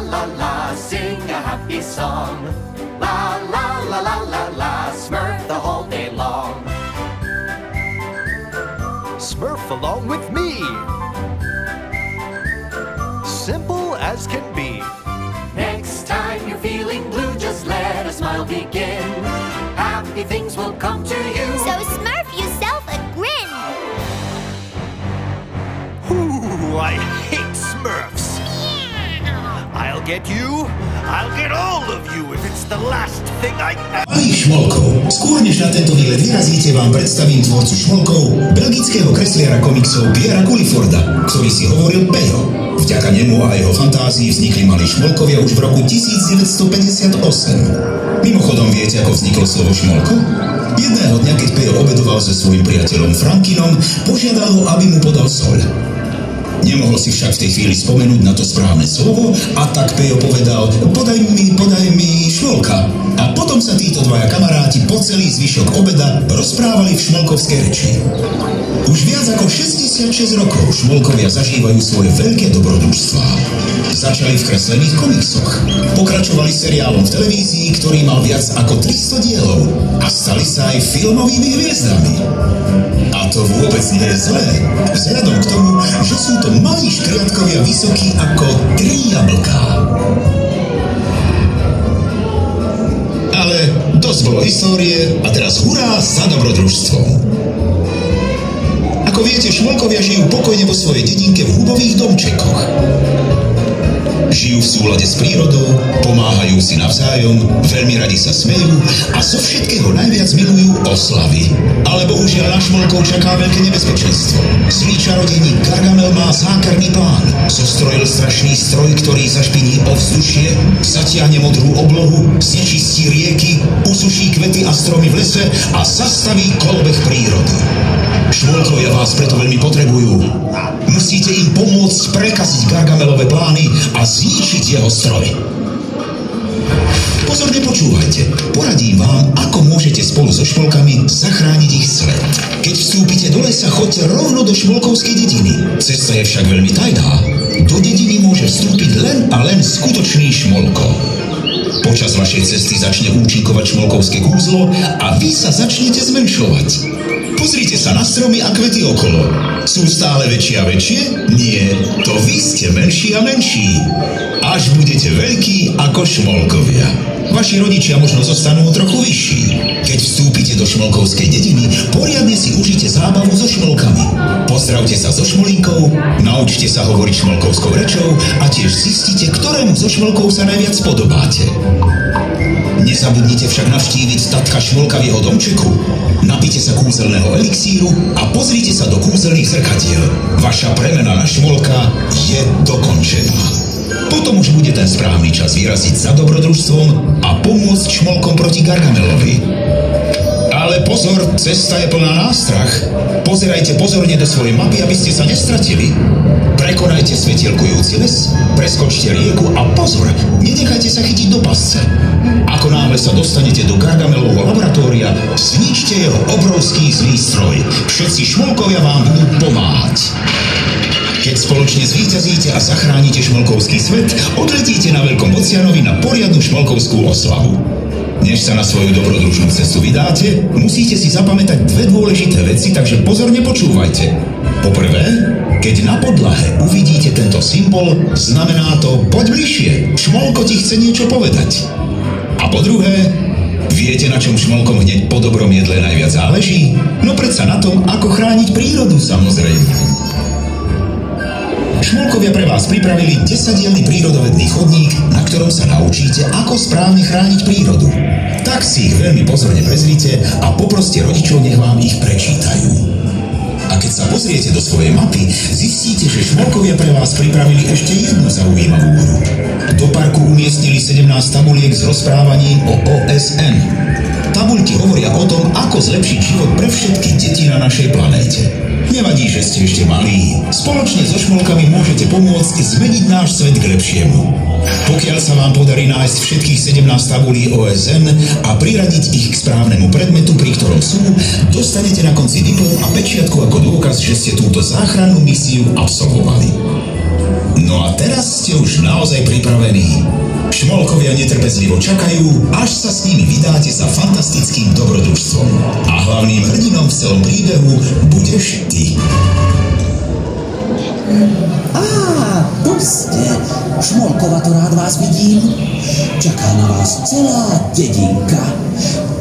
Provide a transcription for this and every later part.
la la, sing a happy song. La la la la la la, Smurf the whole day long. Smurf along with me. Simple as can be. Next time you're feeling blue, just let a smile begin. Happy things will come to you. So smurf yourself a grin. Ooh, I hate Smurfs. I'll get you. I'll get all of you if it's the last thing I ever... Malých šmolkov. Skôr než na tento výlet vyrazíte, vám predstavím tvorcu šmolkov, belgického kresliara komiksov Pierra Culliforda, ktorý si hovoril Pejo. Vďaka nemu a jeho fantázii vznikli malí šmolkovia už v roku 1958. Mimochodom, viete, ako vzniklo slovo šmolko? Jedného dňa, keď Pejo obedoval so svojím priateľom Frankinom, požiadal ho, aby mu podal soľ. Nemohol si však v tej chvíli spomenúť na to správne slovo a tak Pejo povedal: podaj mi šmolka. A potom sa títo dvaja kamaráti po celý zvyšok obeda rozprávali v šmolkovskej reči. Už viac ako 66 rokov šmolkovia zažívajú svoje veľké dobrodružstvá. Začali v kreslených komiksoch, pokračovali seriálom v televízii, ktorý mal viac ako 300 dielov a stali sa aj filmovými hviezdami. A to vôbec nie je zlé, vzhľadom k tomu, že sú to malí škriatkovia vysokí ako 3 jablká. Ale dosť bolo histórie a teraz hurá za dobrodružstvom. Ako viete, šmolkovia žijú pokojne vo svojej dedinke v hubových domčekoch. Žijú v súlade s prírodou, pomáhajú si navzájom, veľmi radi sa smejú a zo všetkého najviac milujú oslavy. Ale bohužiaľ na šmolkov čaká veľké nebezpečenstvo. Zlý čarodejník Gargamel má zákerný plán. Zostrojil strašný stroj, ktorý zašpiní ovzdušie, zatiahne modrú oblohu, znečistí rieky, usuší kvety a stromy v lese a zastaví kolobeh prírody. Šmolkovia vás preto veľmi potrebujú. Musíte im pomôcť prekaziť Gargamelové plány a zničiť jeho stroj. Pozorne počúvajte. Poradím vám, ako môžete spolu so šmolkami zachrániť ich svet. Keď vstúpite do lesa, choďte rovno do šmolkovskej dediny. Cesta je však veľmi tajná. Do dediny môže vstúpiť len a len skutočný šmolko. Počas vašej cesty začne účinkovať šmolkovské kúzlo a vy sa začnete zmenšovať. Pozrite sa na stromy a kvety okolo. Sú stále väčšie a väčšie? Nie, to vy ste menší a menší. Až budete veľkí ako šmolkovia. Vaši rodičia možno zostanú trochu vyšší. Keď vstúpite do šmolkovskej dediny, poriadne si užite zábavu so šmolkami. Pozdravte sa so šmolinkou, naučte sa hovoriť šmolkovskou rečou a tiež zistite, ktorému zo šmolkov sa najviac podobáte. Nezabudnite však navštíviť tatka šmolka v jeho domčeku. Napite sa kúzelného elixíru a pozrite sa do kúzelných zrkadiel. Vaša premena na šmolka je dokončená. Potom už bude ten správny čas vyraziť za dobrodružstvom a pomôcť šmolkom proti Gargamelovi. Ale pozor, cesta je plná nástrah. Pozerajte pozorne do svojej mapy, aby ste sa nestratili. Prekonajte svetielkujúci les, preskočte rieku a pozor, nenechajte sa chytiť do pasce. Ako náhle sa dostanete do Gargamelovho laboratória, zničte jeho obrovský zlý stroj. Všetci šmolkovia vám budú pomáhať. Keď spoločne zvíťazíte a zachránite šmolkovský svet, odletíte na Veľkom oceánovi na poriadnu šmolkovskú oslavu. Než sa na svoju dobrodružnú cestu vydáte, musíte si zapamätať dve dôležité veci, takže pozorne počúvajte. Poprvé, keď na podlahe uvidíte tento symbol, znamená to poď bližšie, šmolko ti chce niečo povedať. A po druhé, viete, na čom šmolkom hneď po dobrom jedle najviac záleží? No predsa na tom, ako chrániť prírodu, samozrejme. Šmolkovia pre vás pripravili 10-dielny prírodovedný chodník, na ktorom sa naučíte, ako správne chrániť prírodu. Tak si ich veľmi pozorne prezrite a poproste rodičov, nech vám ich prečítajú. A keď sa pozriete do svojej mapy, zistíte, že šmolkovia pre vás pripravili ešte jednu zaujímavú hru. Do parku umiestnili 17 tabuliek s rozprávaním o OSN. Tabuľky hovoria o tom, ako zlepšiť život pre všetky deti na našej planéte. Nevadí, že ste ešte malí. Spoločne so šmolkami môžete pomôcť zmeniť náš svet k lepšiemu. Pokiaľ sa vám podarí nájsť všetkých 17 tabulí OSN a priradiť ich k správnemu predmetu, pri ktorom sú, dostanete na konci diplom a pečiatku ako dôkaz, že ste túto záchrannú misiu absolvovali. No a teraz ste už naozaj pripravení. Šmolkovia netrpezlivo čakajú, až sa s nimi vydáte za fantastickým dobrodružstvom. A hlavným hrdinom v celom príbehu budeš ty. Tu ste. Šmolkova, to rád vás vidím. Čaká na vás celá dedinka.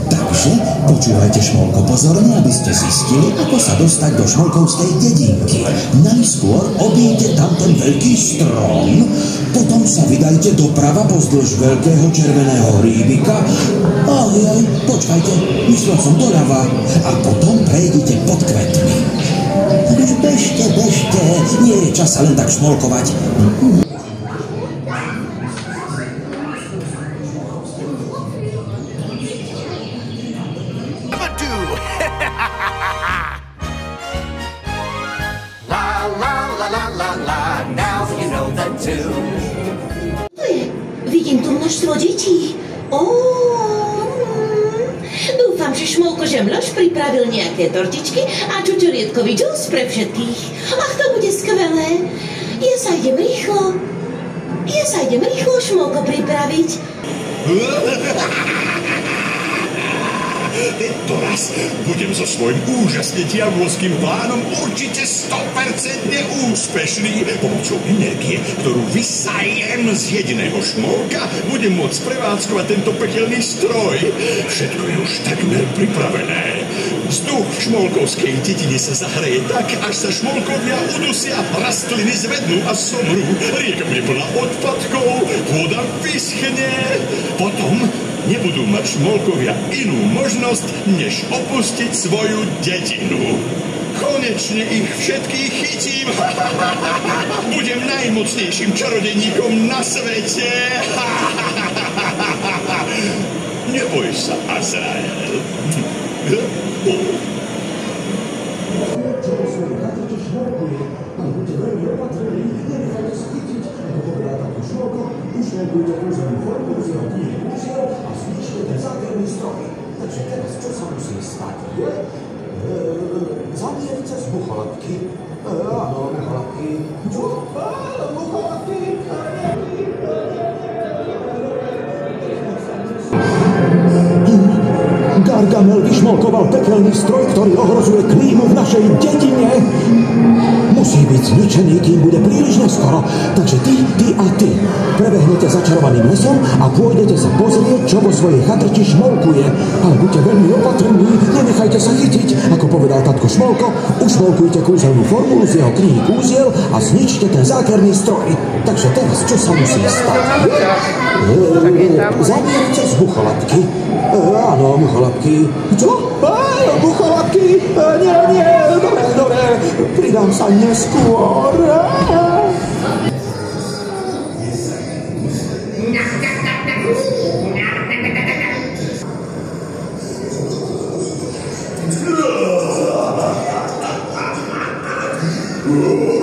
Takže počúvajte, Šmolko, pozorne, aby ste zistili, ako sa dostať do šmolkovskej dedinky. Najskôr objete tam ten veľký strom, potom sa vydajte doprava pozdĺž veľkého červeného hríbika. Aj, počkajte, myslel som doľava. A potom prejdite pod kvetmi. Už bežte, nie je čas sa len tak šmolkovať. Vidím tu množstvo detí. Dúfam, že Šmolko Žemloš pripravil nejaké tortičky a čučoriedkový džús pre všetkých. Ach, to bude skvelé. Ja sa idem rýchlo Šmolko pripraviť. Tento raz budem so svojím úžasne diabolským plánom určite 100% úspešný. Pomocou energie, ktorú vysajem z jediného šmolka, budem môcť prevádzkovať tento pekelný stroj. Všetko je už takmer pripravené. Vzduch v šmolkovskej dedine sa zahreje tak, až sa šmolkovia udusia, rastliny zvednú a somrú, rieka bude plná odpadkov, voda vyschne. Potom nebudú mať šmolkovia inú možnosť, než opustiť svoju dedinu. Konečne ich všetkých chytím. Budem najmocnejším čarodejníkom na svete. Neboj sa, Azrael. Takže teraz, čo sa musí stať, je? Zamieriť sa z bucholatky. Áno, bucholatky. Čo? Áno, bucholatky. Gargamel vyšmolkoval pekelný stroj, ktorý ohrozuje klímu v našej dedine. Musí byť zničený, kým bude príliš neskoro. Takže ty a ty prebehnete začarovaným lesom a pôjdete sa pozrieť, čo vo svojej chatrči šmolkuje. Ale buďte veľmi opatrní, nenechajte sa chytiť. Ako povedal tatko Šmolko, ušmolkujte kúzelnú formulu z jeho knihy kúziel a zničte ten zákerný stroj. Takže teraz, čo sa musí stať? Zamieriť sa z bucholatky. Áno, bucholatky. Čo? Áno, bucholatky. Nie. Dobre. Pridám sa neskôr. Oh!